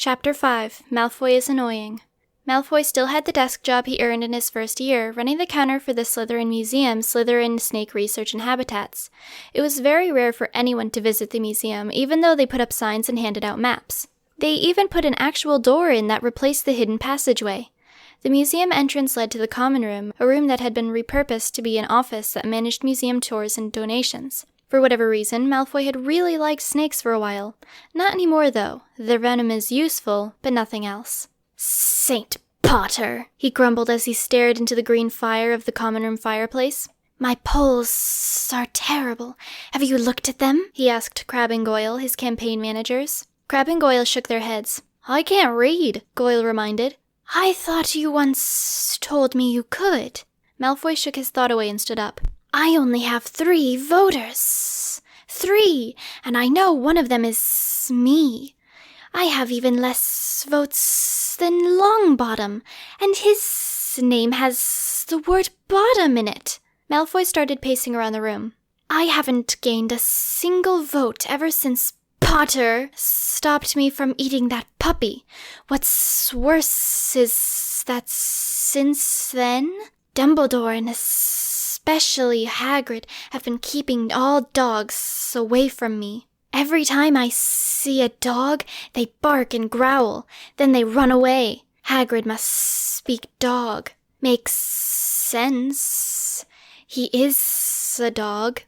Chapter 5. Malfoy is annoying. Malfoy still had the desk job he earned in his first year, running the counter for the Slytherin Museum, Slytherin Snake Research and Habitats. It was very rare for anyone to visit the museum, even though they put up signs and handed out maps. They even put an actual door in that replaced the hidden passageway. The museum entrance led to the common room, a room that had been repurposed to be an office that managed museum tours and donations. For whatever reason, Malfoy had really liked snakes for a while. Not anymore, though. Their venom is useful, but nothing else. Saint Potter, he grumbled as he stared into the green fire of the common room fireplace. My polls are terrible. Have you looked at them? He asked Crabbe and Goyle, his campaign managers. Crabbe and Goyle shook their heads. I can't read, Goyle reminded. I thought you once told me you could. Malfoy shook his thought away and stood up. I only have 3 voters. 3, and I know one of them is me. I have even less votes than Longbottom, and his name has the word bottom in it. Malfoy started pacing around the room. I haven't gained a single vote ever since Potter stopped me from eating that puppy. What's worse is that since then, Dumbledore and especially Hagrid have been keeping all dogs away from me. Every time I see a dog, they bark and growl. Then they run away. Hagrid must speak dog. Makes sense. He is a dog.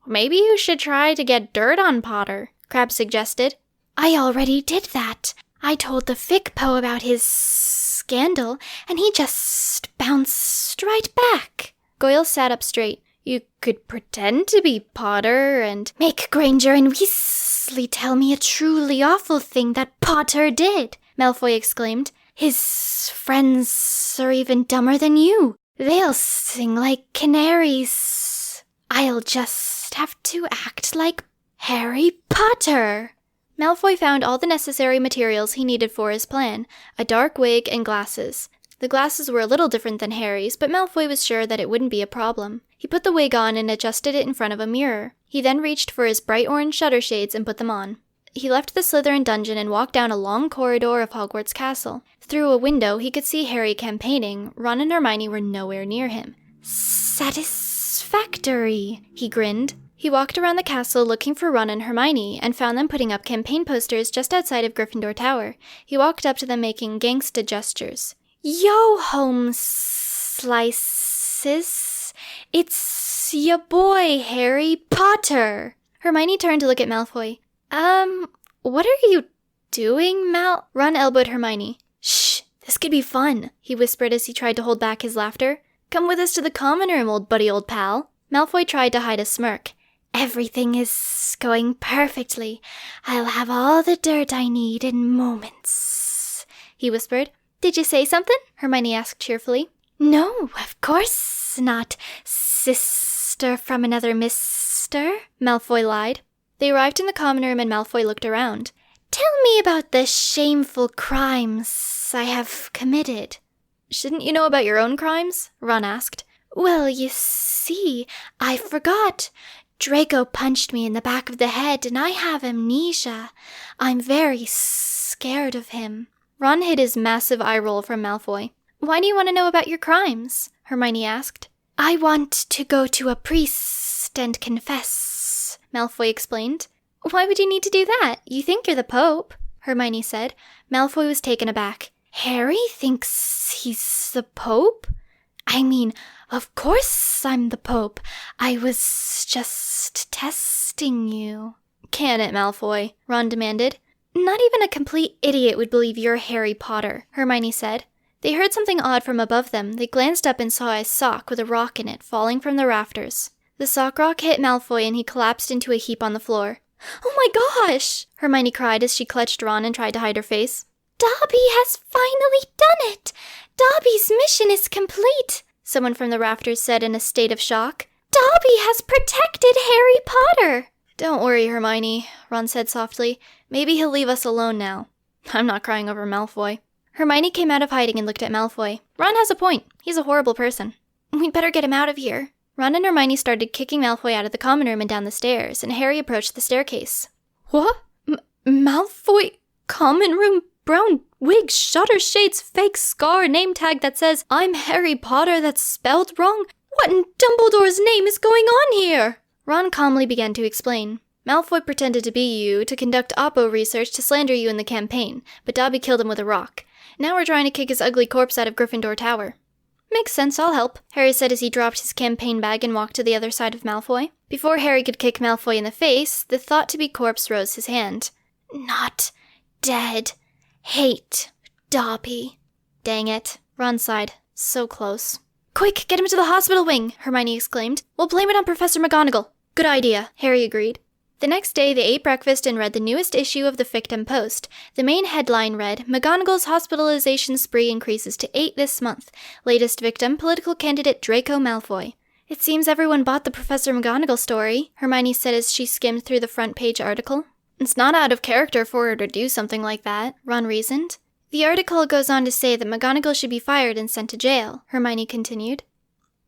Maybe you should try to get dirt on Potter, Crabbe suggested. I already did that. I told the Fic Po about his scandal, and he just bounced right back. Goyle sat up straight. You could pretend to be Potter and make Granger and Weasley tell me a truly awful thing that Potter did, Malfoy exclaimed. His friends are even dumber than you. They'll sing like canaries. I'll just have to act like Harry Potter. Malfoy found all the necessary materials he needed for his plan, a dark wig and glasses. The glasses were a little different than Harry's, but Malfoy was sure that it wouldn't be a problem. He put the wig on and adjusted it in front of a mirror. He then reached for his bright orange shutter shades and put them on. He left the Slytherin dungeon and walked down a long corridor of Hogwarts Castle. Through a window, he could see Harry campaigning. Ron and Hermione were nowhere near him. Satisfactory, he grinned. He walked around the castle looking for Ron and Hermione and found them putting up campaign posters just outside of Gryffindor Tower. He walked up to them making gangsta gestures. Yo, home slices. It's ya boy, Harry Potter. Hermione turned to look at Malfoy. What are you doing, Ron elbowed Hermione. Shh, this could be fun, he whispered as he tried to hold back his laughter. Come with us to the common room, old pal. Malfoy tried to hide a smirk. Everything is going perfectly. I'll have all the dirt I need in moments, he whispered. Did you say something? Hermione asked cheerfully. No, of course not, sister from another mister, Malfoy lied. They arrived in the common room and Malfoy looked around. Tell me about the shameful crimes I have committed. Shouldn't you know about your own crimes? Ron asked. Well, you see, I forgot. Draco punched me in the back of the head and I have amnesia. I'm very scared of him. Ron hid his massive eye roll from Malfoy. Why do you want to know about your crimes? Hermione asked. I want to go to a priest and confess, Malfoy explained. Why would you need to do that? You think you're the Pope, Hermione said. Malfoy was taken aback. Harry thinks he's the Pope? I mean, of course I'm the Pope. I was just testing you. Can it, Malfoy? Ron demanded. Not even a complete idiot would believe you're Harry Potter, Hermione said. They heard something odd from above them. They glanced up and saw a sock with a rock in it falling from the rafters. The sock rock hit Malfoy and he collapsed into a heap on the floor. Oh my gosh! Hermione cried as she clutched Ron and tried to hide her face. Dobby has finally done it! Dobby's mission is complete, someone from the rafters said in a state of shock. Dobby has protected Harry Potter! Don't worry, Hermione, Ron said softly. Maybe he'll leave us alone now. I'm not crying over Malfoy. Hermione came out of hiding and looked at Malfoy. Ron has a point. He's a horrible person. We'd better get him out of here. Ron and Hermione started kicking Malfoy out of the common room and down the stairs, and Harry approached the staircase. What? Malfoy? Common room brown wig, shutter shades, fake scar, name tag that says, "I'm Harry Potter," that's spelled wrong? What in Dumbledore's name is going on here? Ron calmly began to explain. Malfoy pretended to be you to conduct oppo research to slander you in the campaign, but Dobby killed him with a rock. Now we're trying to kick his ugly corpse out of Gryffindor Tower. Makes sense, I'll help, Harry said as he dropped his campaign bag and walked to the other side of Malfoy. Before Harry could kick Malfoy in the face, the thought-to-be corpse rose his hand. Not dead. Hate Dobby. Dang it, Ron sighed. So close. Quick, get him to the hospital wing, Hermione exclaimed. We'll blame it on Professor McGonagall. Good idea, Harry agreed. The next day, they ate breakfast and read the newest issue of the Fictum Post. The main headline read, McGonagall's hospitalization spree increases to 8 this month. Latest victim, political candidate Draco Malfoy. It seems everyone bought the Professor McGonagall story, Hermione said as she skimmed through the front page article. It's not out of character for her to do something like that, Ron reasoned. The article goes on to say that McGonagall should be fired and sent to jail, Hermione continued.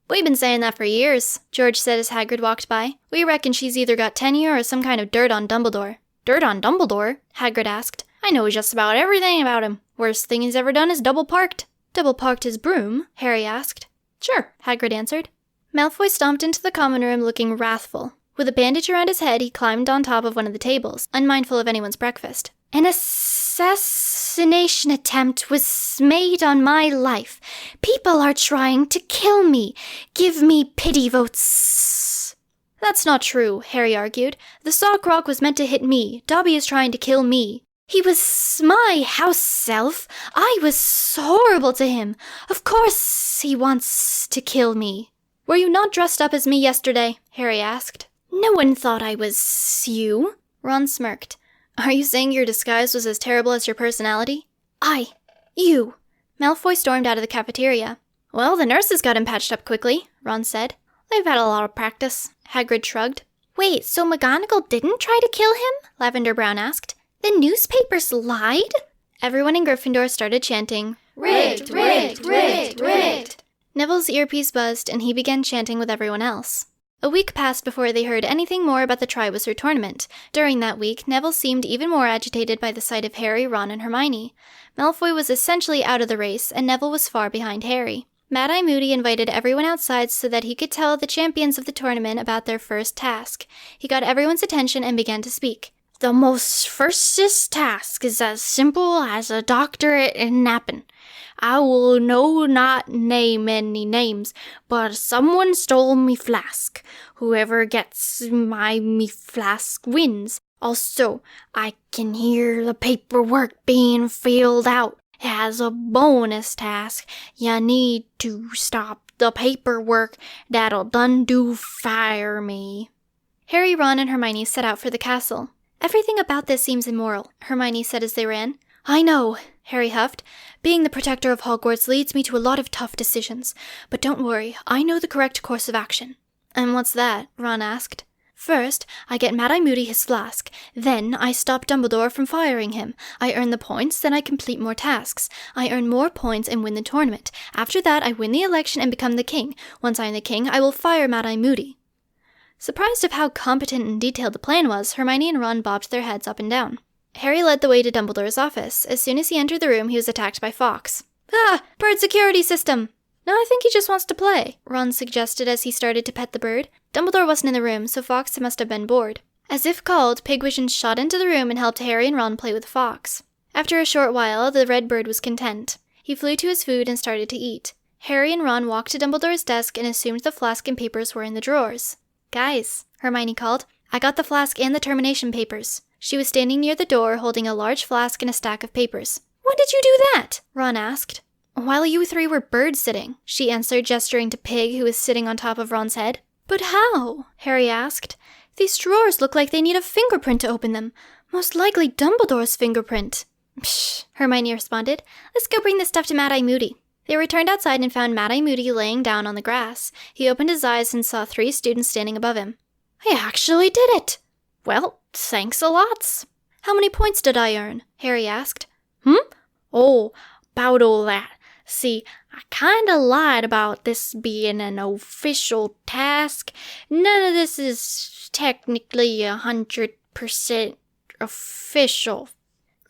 We've been saying that for years, George said as Hagrid walked by. We reckon she's either got tenure or some kind of dirt on Dumbledore. Dirt on Dumbledore? Hagrid asked. I know just about everything about him. Worst thing he's ever done is double-parked. Double-parked his broom? Harry asked. Sure, Hagrid answered. Malfoy stomped into the common room looking wrathful. With a bandage around his head, he climbed on top of one of the tables, unmindful of anyone's breakfast. An assassination attempt was made on my life. People are trying to kill me. Give me pity votes. That's not true, Harry argued. The sock rock was meant to hit me. Dobby is trying to kill me. He was my house elf. I was horrible to him. Of course he wants to kill me. Were you not dressed up as me yesterday? Harry asked. No one thought I was you. Ron smirked. Are you saying your disguise was as terrible as your personality? You. Malfoy stormed out of the cafeteria. Well, the nurses got him patched up quickly, Ron said. They've had a lot of practice. Hagrid shrugged. Wait, so McGonagall didn't try to kill him? Lavender Brown asked. The newspapers lied? Everyone in Gryffindor started chanting, Rigged, rigged, rigged, rigged. Neville's earpiece buzzed, and he began chanting with everyone else. A week passed before they heard anything more about the Triwizard Tournament. During that week, Neville seemed even more agitated by the sight of Harry, Ron, and Hermione. Malfoy was essentially out of the race, and Neville was far behind Harry. Mad-Eye Moody invited everyone outside so that he could tell the champions of the tournament about their first task. He got everyone's attention and began to speak. The most firstest task is as simple as a doctorate in napping. I will not name any names, but someone stole me flask. Whoever gets me flask wins. Also, I can hear the paperwork being filled out. As a bonus task, you need to stop the paperwork that'll done do fire me. Harry, Ron, and Hermione set out for the castle. Everything about this seems immoral, Hermione said as they ran. I know, Harry huffed. Being the protector of Hogwarts leads me to a lot of tough decisions. But don't worry, I know the correct course of action. And what's that? Ron asked. First, I get Mad-Eye Moody his flask. Then, I stop Dumbledore from firing him. I earn the points, then I complete more tasks. I earn more points and win the tournament. After that, I win the election and become the king. Once I am the king, I will fire Mad-Eye Moody. Surprised of how competent and detailed the plan was, Hermione and Ron bobbed their heads up and down. Harry led the way to Dumbledore's office. As soon as he entered the room, he was attacked by Fawkes. Ah! Bird security system! No, I think he just wants to play, Ron suggested as he started to pet the bird. Dumbledore wasn't in the room, so Fawkes must have been bored. As if called, Pigvision shot into the room and helped Harry and Ron play with Fawkes. After a short while, the red bird was content. He flew to his food and started to eat. Harry and Ron walked to Dumbledore's desk and assumed the flask and papers were in the drawers. Guys, Hermione called. I got the flask and the termination papers. She was standing near the door, holding a large flask and a stack of papers. When did you do that? Ron asked. While you three were bird-sitting, she answered, gesturing to Pig, who was sitting on top of Ron's head. But how? Harry asked. These drawers look like they need a fingerprint to open them. Most likely Dumbledore's fingerprint. Psh, Hermione responded. Let's go bring this stuff to Mad-Eye Moody. They returned outside and found Mad-Eye Moody laying down on the grass. He opened his eyes and saw 3 students standing above him. I actually did it! Well, thanks a lots. How many points did I earn? Harry asked. Oh, about all that. See, I kinda lied about this being an official task. None of this is technically 100% official.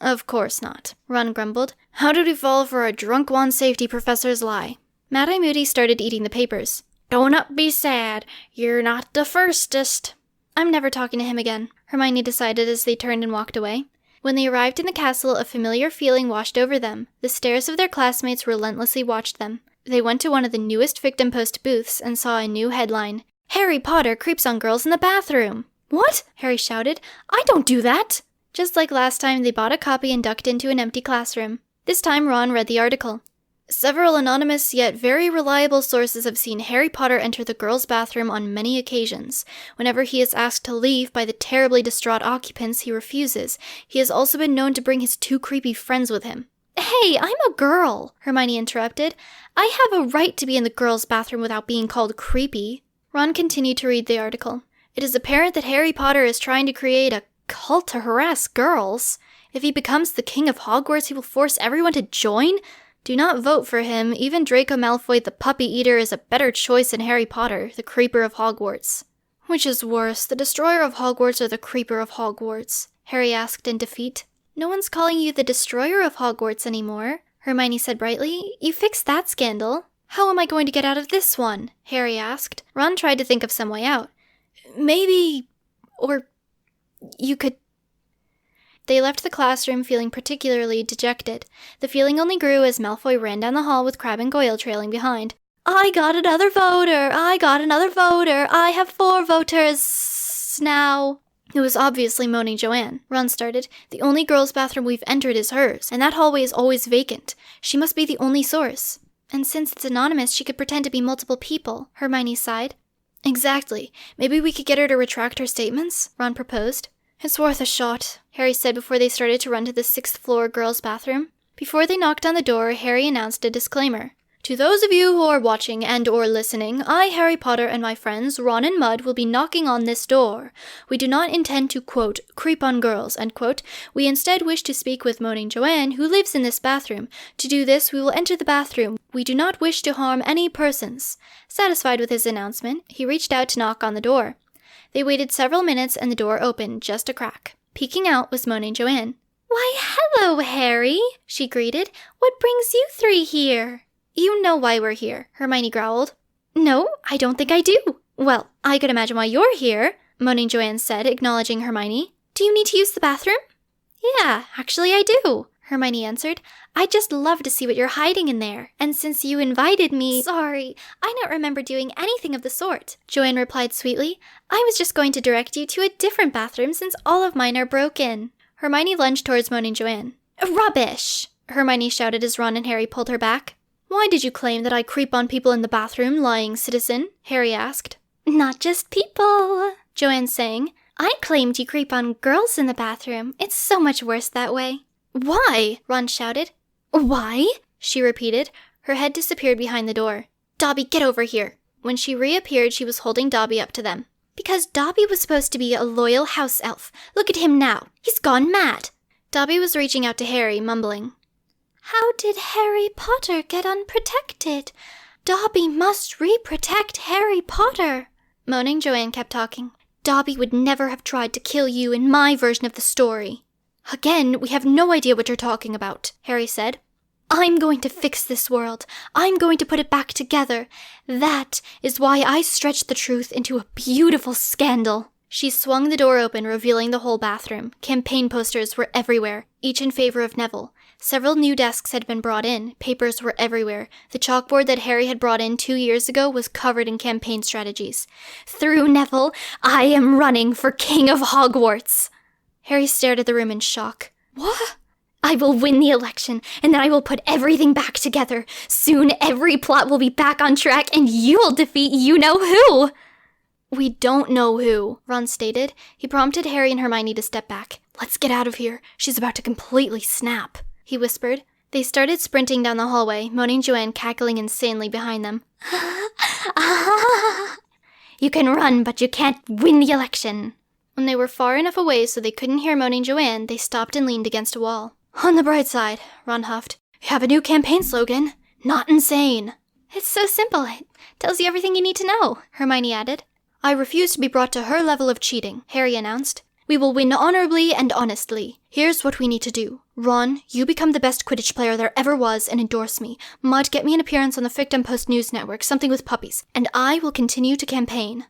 Of course not, Ron grumbled. How did we fall for a drunk wand safety professor's lie? Mad-Eye Moody started eating the papers. Don't be sad. You're not the firstest. I'm never talking to him again, Hermione decided as they turned and walked away. When they arrived in the castle, a familiar feeling washed over them. The stares of their classmates relentlessly watched them. They went to one of the newest Fictum Post booths and saw a new headline. Harry Potter creeps on girls in the bathroom. What? Harry shouted. I don't do that! Just like last time, they bought a copy and ducked into an empty classroom. This time, Ron read the article. Several anonymous yet very reliable sources have seen Harry Potter enter the girls' bathroom on many occasions. Whenever he is asked to leave by the terribly distraught occupants, he refuses. He has also been known to bring his 2 creepy friends with him. Hey, I'm a girl, Hermione interrupted. I have a right to be in the girls' bathroom without being called creepy. Ron continued to read the article. It is apparent that Harry Potter is trying to create a cult to harass girls. If he becomes the King of Hogwarts, he will force everyone to join? Do not vote for him. Even Draco Malfoy the puppy eater is a better choice than Harry Potter, the creeper of Hogwarts. Which is worse, the destroyer of Hogwarts or the creeper of Hogwarts? Harry asked in defeat. No one's calling you the destroyer of Hogwarts anymore, Hermione said brightly. You fixed that scandal. How am I going to get out of this one? Harry asked. Ron tried to think of some way out. Maybe... or... you could... They left the classroom feeling particularly dejected. The feeling only grew as Malfoy ran down the hall with Crabbe and Goyle trailing behind. I got another voter! I got another voter! I have 4 voters now! It was obviously moaning Joanne. Ron started. The only girls' bathroom we've entered is hers, and that hallway is always vacant. She must be the only source. And since it's anonymous, she could pretend to be multiple people, Hermione sighed. Exactly. Maybe we could get her to retract her statements, Ron proposed. It's worth a shot, Harry said before they started to run to the 6th floor girls' bathroom. Before they knocked on the door, Harry announced a disclaimer. To those of you who are watching and or listening, I, Harry Potter, and my friends, Ron and Mud, will be knocking on this door. We do not intend to, quote, creep on girls, end quote. We instead wish to speak with Moaning Joanne, who lives in this bathroom. To do this, we will enter the bathroom. We do not wish to harm any persons. Satisfied with his announcement, he reached out to knock on the door. They waited several minutes and the door opened, just a crack. Peeking out was Moaning Joanne. Why, hello, Harry, she greeted. What brings you 3 here? You know why we're here, Hermione growled. No, I don't think I do. Well, I could imagine why you're here, Moaning Joanne said, acknowledging Hermione. Do you need to use the bathroom? Yeah, actually I do, Hermione answered. I'd just love to see what you're hiding in there. And since you invited me... Sorry, I don't remember doing anything of the sort, Joanne replied sweetly. I was just going to direct you to a different bathroom since all of mine are broken. Hermione lunged towards Moaning Joanne. Rubbish! Hermione shouted as Ron and Harry pulled her back. Why did you claim that I creep on people in the bathroom, lying citizen? Harry asked. Not just people, Joanne sang. I claimed you creep on girls in the bathroom. It's so much worse that way. Why? Ron shouted. Why? She repeated. Her head disappeared behind the door. Dobby, get over here. When she reappeared, she was holding Dobby up to them. Because Dobby was supposed to be a loyal house elf. Look at him now. He's gone mad. Dobby was reaching out to Harry, mumbling. How did Harry Potter get unprotected? Dobby must re-protect Harry Potter. Moaning Joanne kept talking. Dobby would never have tried to kill you in my version of the story. Again, we have no idea what you're talking about, Harry said. I'm going to fix this world. I'm going to put it back together. That is why I stretched the truth into a beautiful scandal. She swung the door open, revealing the whole bathroom. Campaign posters were everywhere, each in favor of Neville. Several new desks had been brought in. Papers were everywhere. The chalkboard that Harry had brought in 2 years ago was covered in campaign strategies. Through Neville, I am running for King of Hogwarts. Harry stared at the room in shock. What? I will win the election, and then I will put everything back together. Soon every plot will be back on track, and you'll defeat you-know-who! We don't know who, Ron stated. He prompted Harry and Hermione to step back. Let's get out of here. She's about to completely snap, he whispered. They started sprinting down the hallway, Moaning Joanne cackling insanely behind them. You can run, but you can't win the election. When they were far enough away so they couldn't hear Moaning Joanne, they stopped and leaned against a wall. On the bright side, Ron huffed. We have a new campaign slogan. Not insane. It's so simple. It tells you everything you need to know, Hermione added. I refuse to be brought to her level of cheating, Harry announced. We will win honorably and honestly. Here's what we need to do. Ron, you become the best Quidditch player there ever was and endorse me. Mud, get me an appearance on the Fictum Post news network, something with puppies. And I will continue to campaign.